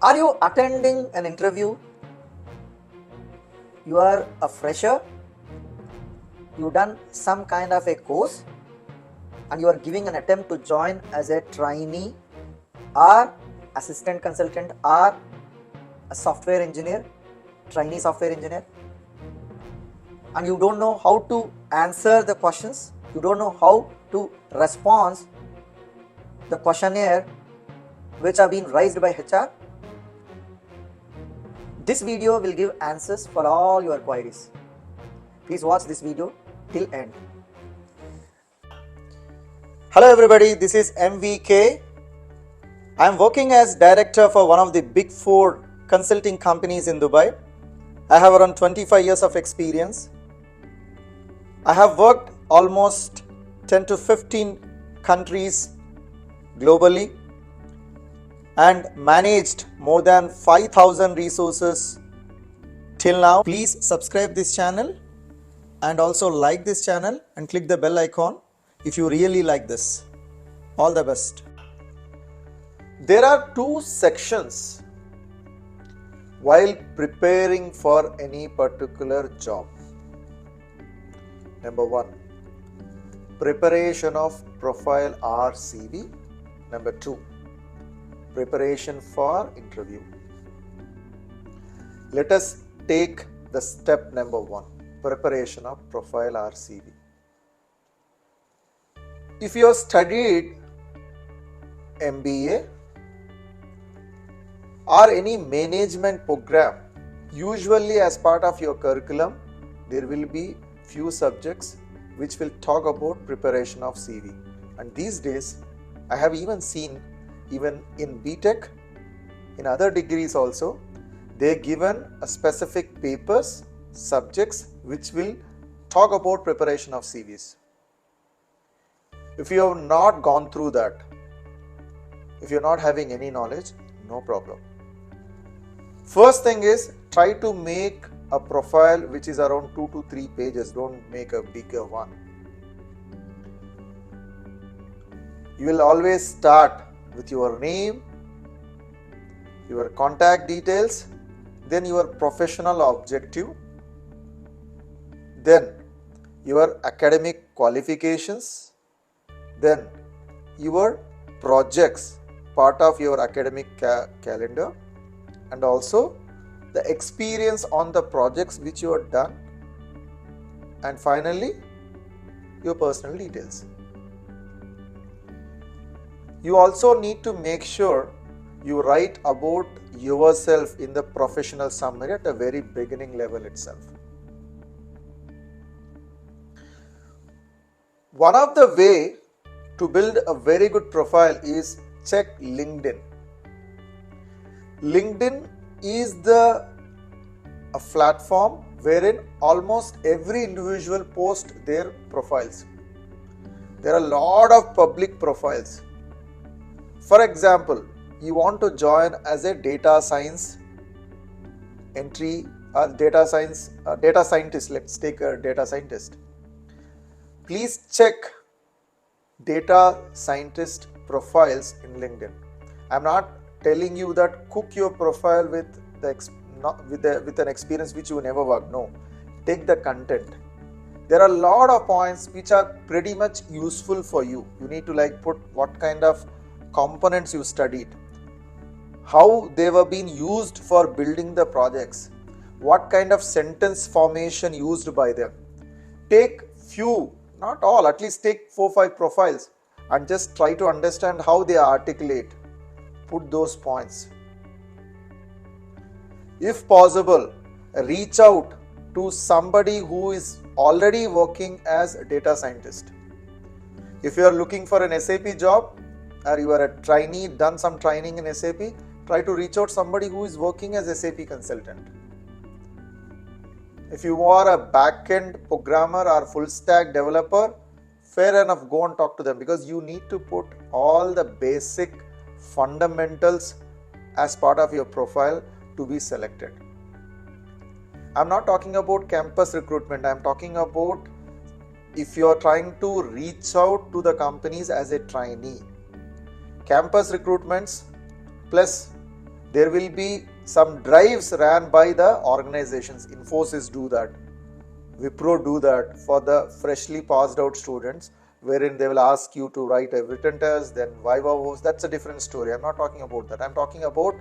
Are you attending an interview? You are a fresher, you done some kind of a course and you are giving an attempt to join as a trainee or assistant consultant or a software engineer, trainee software engineer, and you don't know how to answer the questions, you don't know how to respond the questionnaire which have been raised by HR. This video will give answers for all your queries. Please watch this video till end. Hello everybody, this is MVK. I am working as director for one of the big 4 consulting companies in Dubai. I have around 25 years of experience. I have worked almost 10 to 15 countries globally and managed more than 5,000 resources till now. Please subscribe this channel and also like this channel and click the bell icon if you really like this. All the best. There are 2 sections while preparing for any particular job. Number 1, preparation of profile or CV. Number 2, preparation for interview. Let us take the step number 1, preparation of profile or CV. If you have studied MBA or any management program, usually as part of your curriculum, there will be few subjects which will talk about preparation of CV. And these days, I have even seen even in BTech, in other degrees also, they given a specific papers, subjects which will talk about preparation of CVs. If you have not gone through that, if you are not having any knowledge, no problem. First thing is, try to make a profile which is around 2 to 3 pages, don't make a bigger one. You will always start with your name, your contact details, then your professional objective, then your academic qualifications, then your projects, part of your academic calendar, and also the experience on the projects which you have done, and finally your personal details. You also need to make sure you write about yourself in the professional summary at a very beginning level itself. One of the way to build a very good profile is check LinkedIn. LinkedIn is a platform wherein almost every individual posts their profiles. There are a lot of public profiles. For example, you want to join as a data science entry or data scientist. Let's take a data scientist. Please check data scientist profiles in LinkedIn. I'm not telling you that cook your profile with an experience which you never worked. No, take the content. There are a lot of points which are pretty much useful for you. You need to put what kind of components you studied, how they were being used for building the projects, what kind of sentence formation used by them. Take few, not all, at least take 4-5 profiles and just try to understand how they articulate. Put those points. If possible, reach out to somebody who is already working as a data scientist. If you are looking for an SAP job or you are a trainee, done some training in SAP, try to reach out somebody who is working as SAP consultant. If you are a back-end programmer or full stack developer, fair enough, go and talk to them, because you need to put all the basic fundamentals as part of your profile to be selected. I'm not talking about campus recruitment. I'm talking about if you are trying to reach out to the companies as a trainee. Campus recruitments plus There will be some drives ran by the organizations. Infosys do that, Wipro do that for the freshly passed out students, wherein they will ask you to write a written test, then Viva host. That's a different story. I'm not talking about that. I'm talking about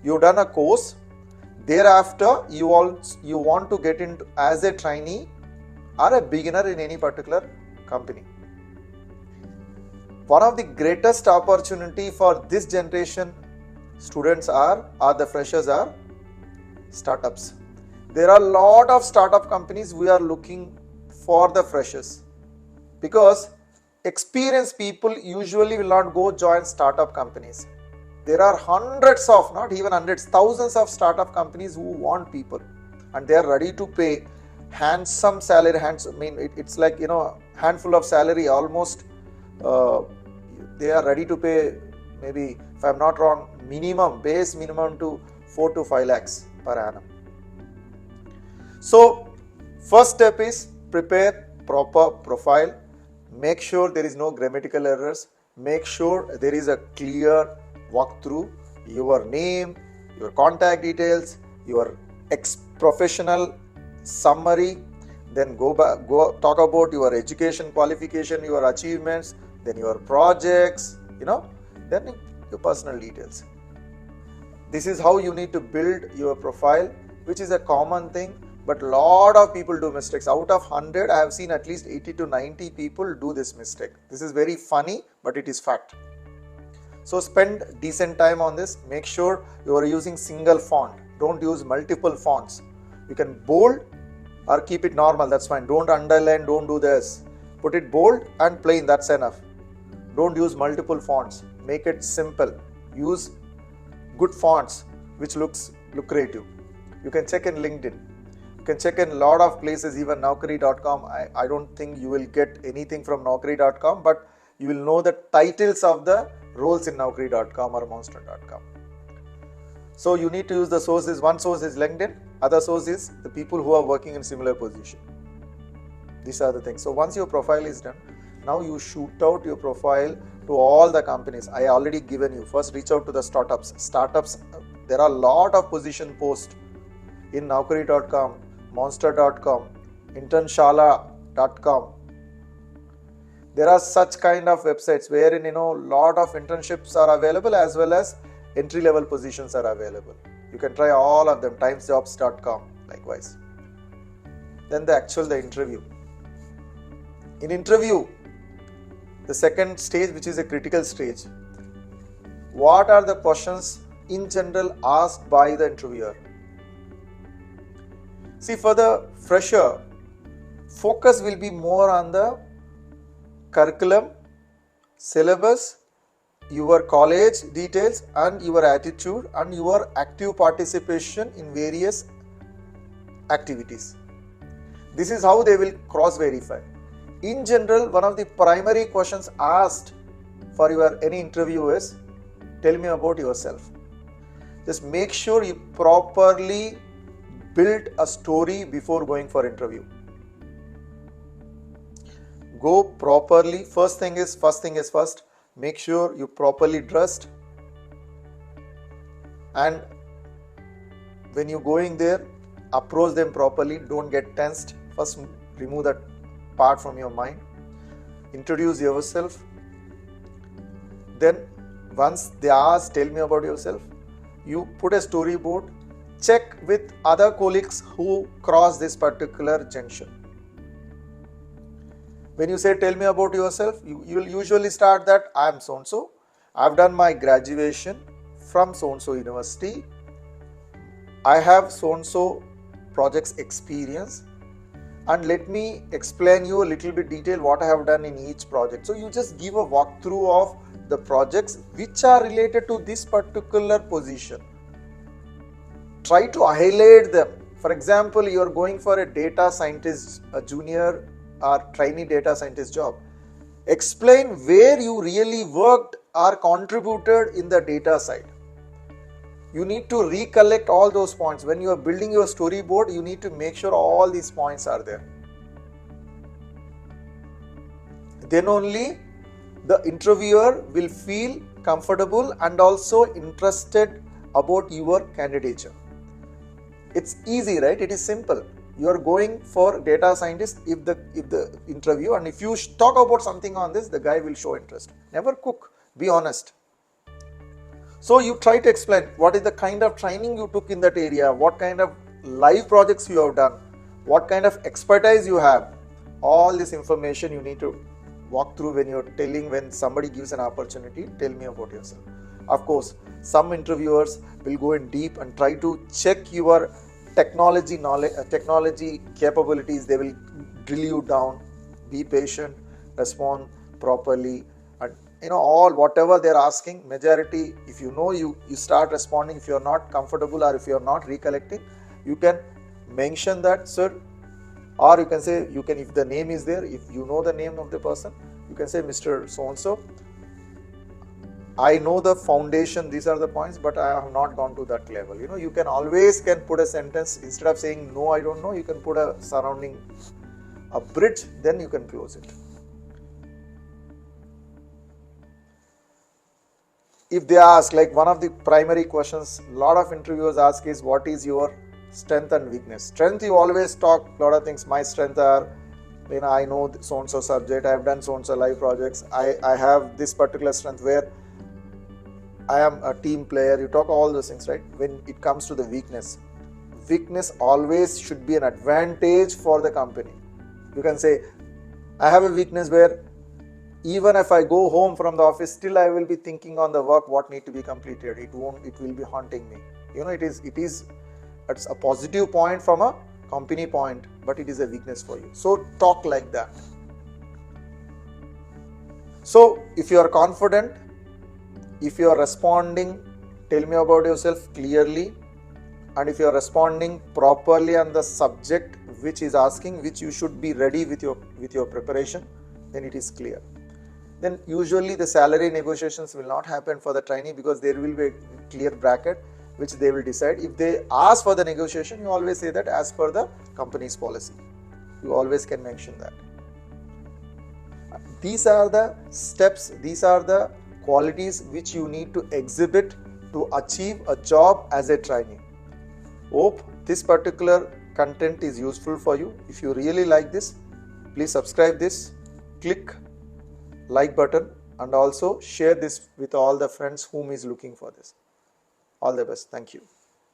you've done a course. Thereafter, you want to get into as a trainee or a beginner in any particular company. One of the greatest opportunity for this generation students are the freshers are startups. There are a lot of startup companies we are looking for the freshers, because experienced people usually will not go join startup companies. There are hundreds of, not even hundreds, thousands of startup companies who want people, and they are ready to pay handsome salary. It's like, handful of salary almost. They are ready to pay, maybe, if I'm not wrong, base minimum to 4 to 5 lakhs per annum. So first step is prepare proper profile. Make sure there is no grammatical errors. Make sure there is a clear walkthrough. Your name, your contact details, your professional summary. Then go talk about your education qualification, your achievements, then your projects, then your personal details. This is how you need to build your profile, which is a common thing, but a lot of people do mistakes. Out of 100, I have seen at least 80 to 90 people do this mistake. This is very funny, but it is fact. So spend decent time on this. Make sure you are using single font. Don't use multiple fonts. You can bold or keep it normal, that's fine. Don't underline, don't do this. Put it bold and plain, that's enough. Don't use multiple fonts. Make it simple. Use good fonts which look creative. You can check in LinkedIn. You can check in a lot of places, even Naukri.com. I don't think you will get anything from Naukri.com, but you will know the titles of the roles in Naukri.com or Monster.com. So you need to use the sources. One source is LinkedIn, other source is the people who are working in similar position. These are the things. So once your profile is done, now you shoot out your profile to all the companies. I already given you. First, reach out to the startups. There are a lot of position posts in Naukri.com, Monster.com, Internshala.com. There are such kind of websites wherein lot of internships are available as well as entry-level positions are available. You can try all of them. Timesjobs.com likewise. Then the interview. In interview, the second stage, which is a critical stage, what are the questions in general asked by the interviewer? See, for the fresher, focus will be more on the curriculum, syllabus, your college details, and your attitude and your active participation in various activities. This is how they will cross-verify. In general, one of the primary questions asked for any interview is, tell me about yourself. Just make sure you properly build a story before going for interview. Go properly. First thing is first. Make sure you properly dressed, and when you going there, approach them properly. Don't get tensed. First, remove that part from your mind. Introduce yourself. Then once they ask, tell me about yourself, you put a storyboard. Check with other colleagues who cross this particular junction. When you say tell me about yourself, you will usually start that I am so and so. I've done my graduation from so and so university. I have so and so projects experience, and let me explain you a little bit detail what I have done in each project. So you just give a walkthrough of the projects which are related to this particular position. Try to highlight them. For example, you are going for a data scientist, a junior or trainee data scientist job. Explain where you really worked or contributed in the data side. You need to recollect all those points. When you are building your storyboard, you need to make sure all these points are there. Then only the interviewer will feel comfortable and also interested about your candidature. It's easy, right? It is simple. You are going for data scientist if the interview, and if you talk about something on this, the guy will show interest. Never cook. Be honest. So you try to explain what is the kind of training you took in that area, what kind of live projects you have done, what kind of expertise you have. All this information you need to walk through when somebody gives an opportunity. Tell me about yourself. Of course, some interviewers will go in deep and try to check your technology knowledge, technology capabilities. They will drill you down. Be patient, respond properly, and all whatever they're asking, majority, if you start responding. If you're not comfortable or if you're not recollecting, you can mention that, sir, or you can say, if the name is there, if you know the name of the person, you can say, Mr. So-and-so, I know the foundation, these are the points, but I have not gone to that level. You can always put a sentence, instead of saying, no, I don't know, you can put a surrounding, a bridge, then you can close it. If they ask, like one of the primary questions a lot of interviewers ask is, what is your strength and weakness? Strength, you always talk a lot of things. My strength are, I know so-and-so subject, I have done so-and-so live projects, I have this particular strength where I am a team player. You talk all those things, right? When it comes to the weakness always should be an advantage for the company. You can say, I have a weakness where even if I go home from the office, still I will be thinking on the work, what need to be completed. It will be haunting me. It's a positive point from a company point, but it is a weakness for you. So talk like that. So if you are confident, if you are responding, tell me about yourself clearly, and if you are responding properly on the subject which is asking, which you should be ready with your preparation, then it is clear. Then usually the salary negotiations will not happen for the trainee, because there will be a clear bracket which they will decide. If they ask for the negotiation, you always say that as per the company's policy. You always can mention that. These are the steps, these are the qualities which you need to exhibit to achieve a job as a trainee. Hope this particular content is useful for you. If you really like this, please subscribe this, click like button, and also share this with all the friends whom is looking for this. All the best. Thank you.